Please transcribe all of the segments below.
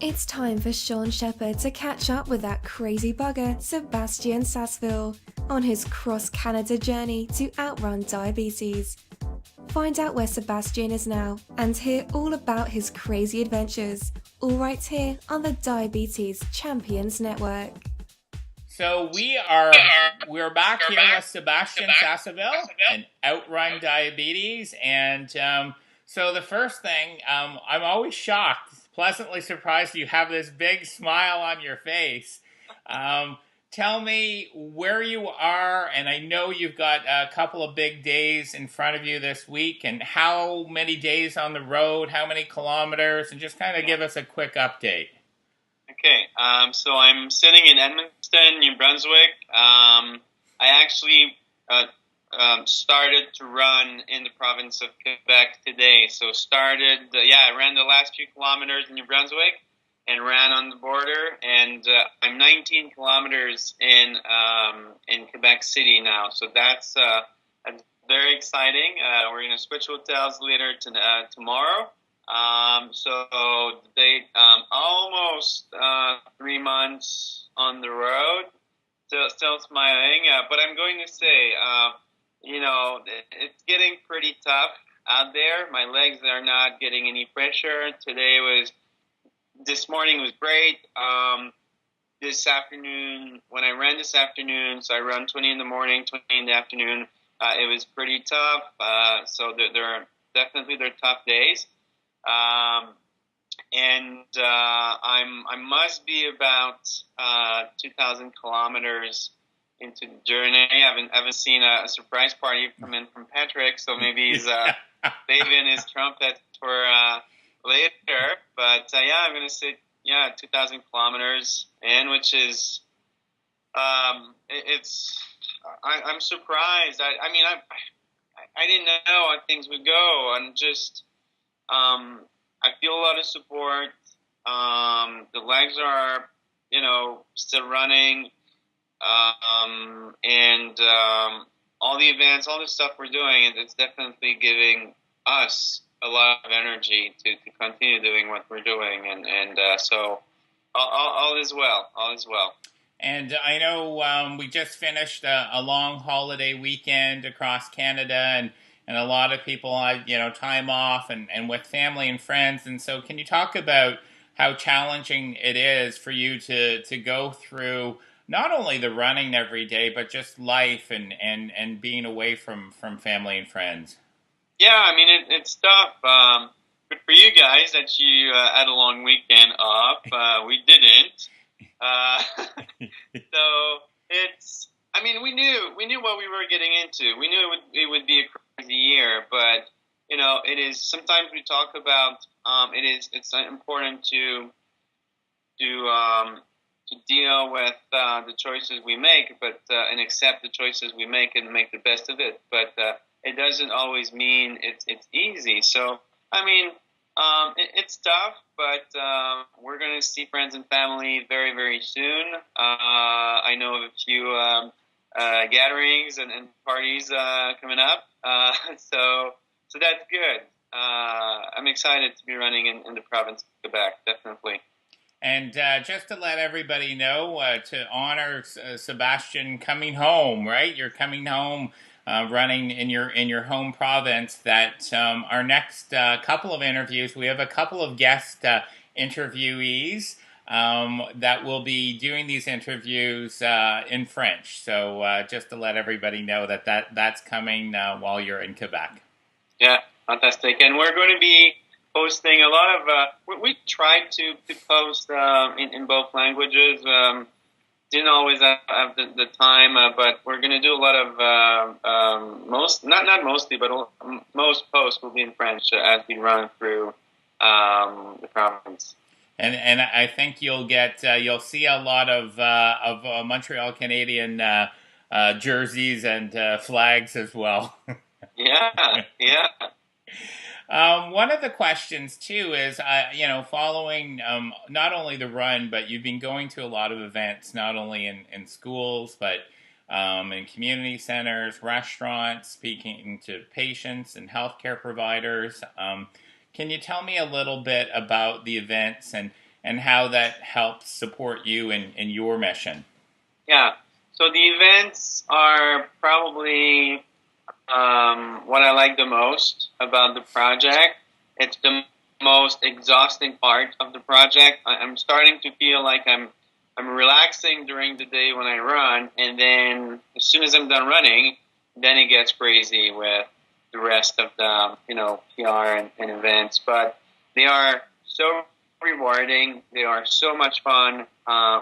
It's time for Shawn Shepheard to catch up with that crazy bugger, Sebastien Sasseville, on his cross-Canada journey to outrun diabetes. Find out where Sebastien is now and hear all about his crazy adventures, all right here on the Diabetes Champions Network. So we're back here with Sebastien Sasseville and Outrun Diabetes, and so the first thing, I'm always shocked, pleasantly surprised you have this big smile on your face. Tell me where you are, and I know you've got a couple of big days in front of you this week, and how many days on the road, how many kilometers, and just kind of give us a quick update. Okay, so I'm sitting in Edmonton, New Brunswick. I actually started to run in the province of Quebec today. So I ran the last few kilometers in New Brunswick and ran on the border. And I'm 19 kilometers in Quebec City now. So that's very exciting. We're going to switch hotels later tomorrow. So they almost 3 months on the road, still smiling. But I'm going to say, it's getting pretty tough out there. My legs are not getting any pressure. This morning was great. This afternoon, when I ran this afternoon, so I run 20 in the morning, 20 in the afternoon. It was pretty tough. So they're definitely tough days. I must be about 2,000 kilometers into the journey. I haven't seen a surprise party come in from Patrick, so maybe he's saving his trumpet for later. But I'm going to say 2,000 kilometers in, which is I'm surprised. I didn't know how things would go. I'm just I feel a lot of support. The legs are, still running. All the events, all the stuff we're doing, it's definitely giving us a lot of energy to continue doing what we're doing. So all is well. All is well. And I know we just finished a long holiday weekend across Canada, and a lot of people had, time off and with family and friends. And so can you talk about how challenging it is for you to go through not only the running every day, but just life and being away from family and friends? Yeah, it's tough. Good for you guys that you had a long weekend off. We didn't. So we knew what we were getting into. We knew it would be a crazy year, but it is. Sometimes we talk about it's important to deal with the choices we make, but and accept the choices we make and make the best of it. But it doesn't always mean it's easy. So it's tough, but we're going to see friends and family very, very soon. I know of a few gatherings and parties coming up, so that's good. I'm excited to be running in the province of Quebec, definitely. And just to let everybody know, to honor Sebastien coming home, right? You're coming home. Running in your home province. That our next couple of interviews, we have a couple of guest interviewees that will be doing these interviews in French. So just to let everybody know that's coming while you're in Quebec. Yeah, fantastic. And we're going to be posting a lot of. We tried to post in both languages. Didn't always have the time, but we're going to do a lot of not mostly, but most posts will be in French as we run through the province. And I think you'll see a lot of Montreal Canadian jerseys and flags as well. Yeah. One of the questions too is, following not only the run, but you've been going to a lot of events, not only in schools, but in community centers, restaurants, speaking to patients and healthcare providers. Can you tell me a little bit about the events and and how that helps support you in your mission. Yeah. So the events are probably what I like the most about the project. It's the most exhausting part of the project. I'm starting to feel like I'm relaxing during the day when I run, and then as soon as I'm done running, then it gets crazy with the rest of the PR and events. But they are so rewarding. They are so much fun.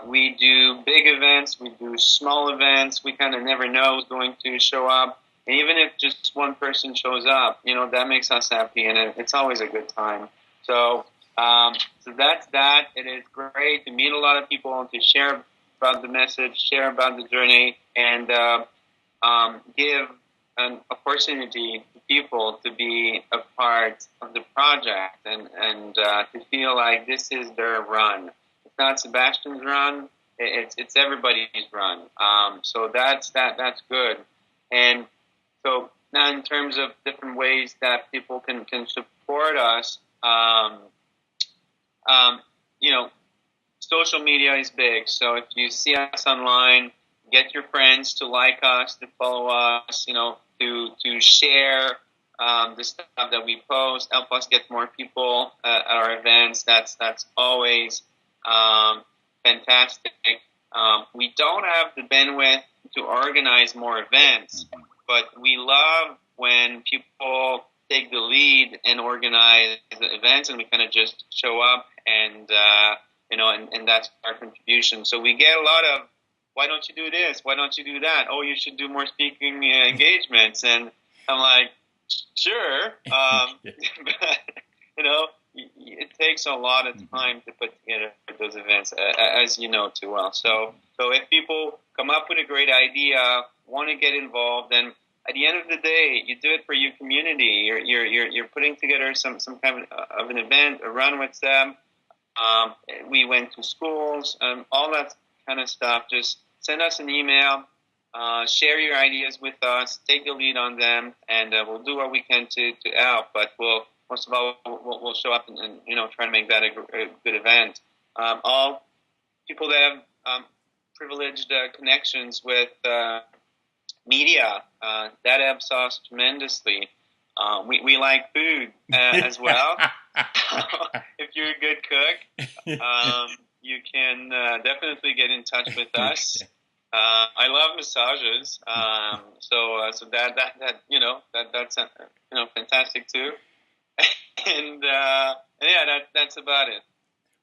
We do big events. We do small events. We kind of never know who's going to show up. And even if just one person shows up, that makes us happy, and it's always a good time. So that's that. It is great to meet a lot of people, to share about the message, share about the journey, and give an opportunity to people to be a part of the project and to feel like this is their run. It's not Sebastian's run. It's everybody's run. So that's good. And so now in terms of different ways that people can support us, social media is big. So if you see us online, get your friends to like us, to follow us, to share the stuff that we post, help us get more people at our events. That's always fantastic. We don't have the bandwidth to organize more events, but we love when people take the lead and organize the events, and we kind of just show up and that's our contribution. So we get a lot of, why don't you do this? Why don't you do that? Oh, you should do more speaking engagements. And I'm like, sure. But, it takes a lot of time to put together those events, as you know too well. So if people come up with a great idea, want to get involved, then at the end of the day, you do it for your community. You're putting together some kind of an event, a run with them. We went to schools, all that kind of stuff. Just send us an email, share your ideas with us, take the lead on them, and we'll do what we can to help. But most of all, we'll show up and try to make that a good event. All people that have privileged connections with media, that helps us tremendously. We like food as well. If you're a good cook, you can definitely get in touch with us. I love massages, so that's fantastic too. And that's about it.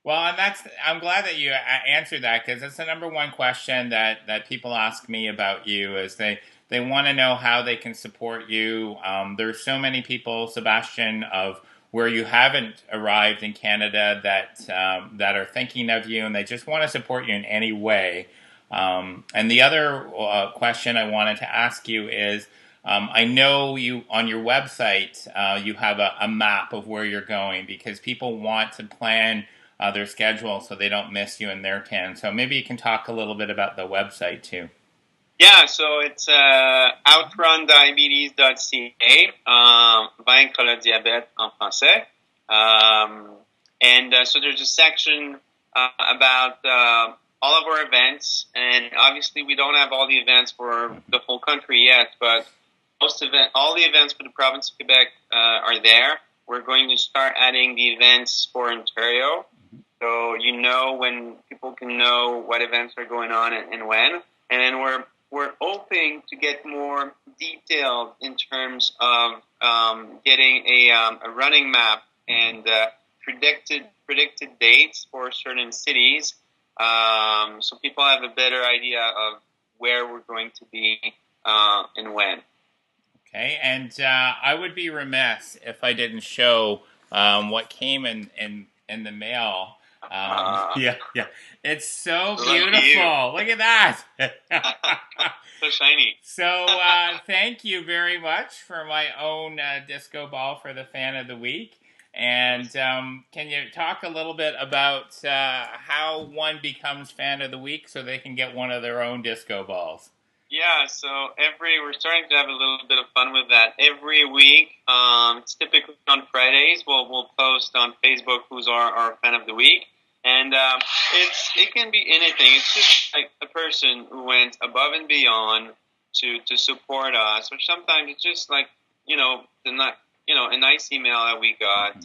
Well, and I'm glad that you answered that, because it's the number one question that people ask me about you, is they want to know how they can support you. There's so many people, Sebastien, of where you haven't arrived in Canada that are thinking of you, and they just want to support you in any way. And the other question I wanted to ask you is, I know you on your website you have a map of where you're going, because people want to plan their schedule so they don't miss you in their town. So maybe you can talk a little bit about the website too. Yeah, so it's outrundiabetes.ca, vaincre le diabète en français. So there's a section about all of our events, and obviously we don't have all the events for the whole country yet, but all the events for the province of Quebec are there. We're going to start adding the events for Ontario, so when people can know what events are going on and when, and then we're hoping to get more detailed in terms of getting a running map and predicted dates for certain cities, so people have a better idea of where we're going to be and when. Okay, and I would be remiss if I didn't show what came in the mail. Yeah, it's so beautiful. Look at that. So shiny. So thank you very much for my own disco ball for the fan of the week. And can you talk a little bit about how one becomes fan of the week so they can get one of their own disco balls? Yeah, so we're starting to have a little bit of fun with that. Every week, it's typically on Fridays, we'll post on Facebook who's our fan of the week. And it can be anything. It's just like a person who went above and beyond to support us, or sometimes it's just like a nice email that we got.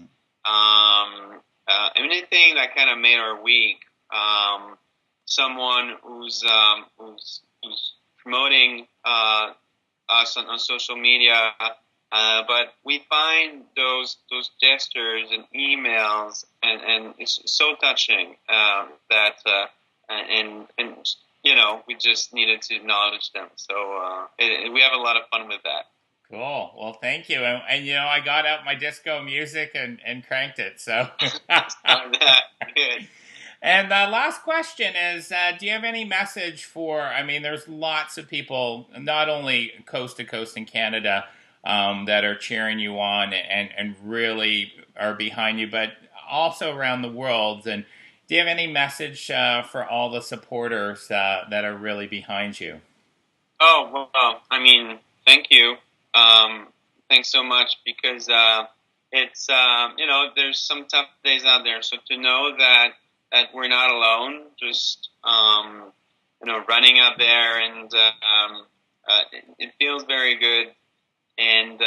Anything that kind of made our week. Someone who's promoting us on social media. But we find those gestures and emails, and it's so touching that we just needed to acknowledge them. So we have a lot of fun with that. Cool. Well, thank you. And I got out my disco music and cranked it. So good. And the last question is, do you have any message for? I mean, there's lots of people, not only coast to coast in Canada, that are cheering you on and really are behind you, but also around the world. And do you have any message for all the supporters that are really behind you? Oh, well, I mean, thank you. Thanks so much, because it's, there's some tough days out there. So to know that we're not alone, just, running out there, and it feels very good. And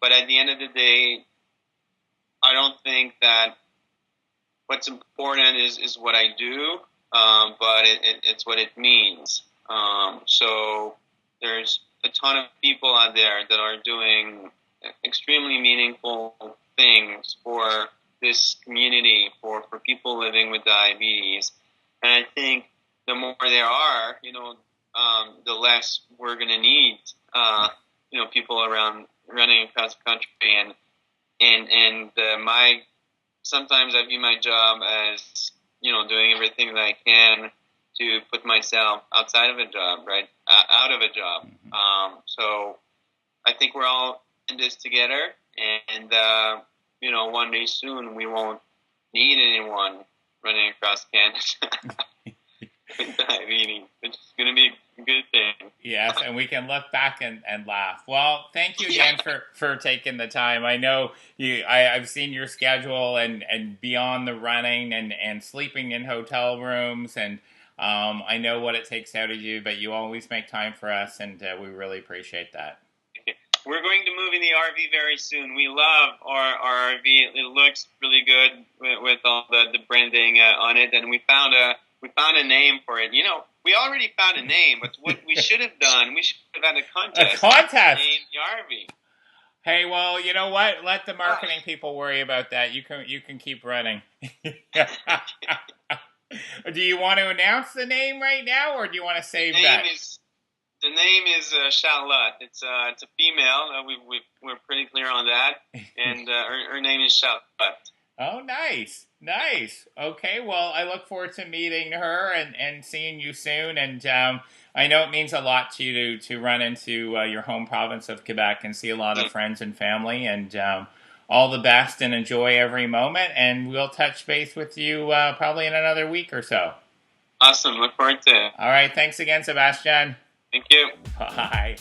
but at the end of the day, I don't think that what's important is what I do, but it's what it means. So there's a ton of people out there that are doing extremely meaningful things for this community, for people living with diabetes. And I think the more there are, the less we're going to need, people around running across the country. And sometimes I view my job as, doing everything that I can to put myself outside of a job, right? Out of a job. So I think we're all in this together, and one day soon we won't need anyone running across Canada with diabetes, which is going to be a good thing. Yes, and we can look back and laugh. Well, thank you again for taking the time. I know I've seen your schedule and beyond the running and sleeping in hotel rooms, and I know what it takes out of you, but you always make time for us, and we really appreciate that. We're going to move in the RV very soon. We love our RV. It looks really good with all the branding on it, and we found a name for it. We already found a name, but what we should have done, we should have had a contest. A contest? Name the RV. Hey, well, you know what? Let the marketing people worry about that. You can keep running. Do you want to announce the name right now, or do you want to save that? The name is Charlotte. It's a female. We're pretty clear on that, and her name is Charlotte. Oh, nice. Okay, well, I look forward to meeting her and seeing you soon. And I know it means a lot to you to run into your home province of Quebec and see a lot of friends and family. And all the best, and enjoy every moment. And we'll touch base with you probably in another week or so. Awesome. Look forward to it. All right. Thanks again, Sebastien. Thank you. Bye.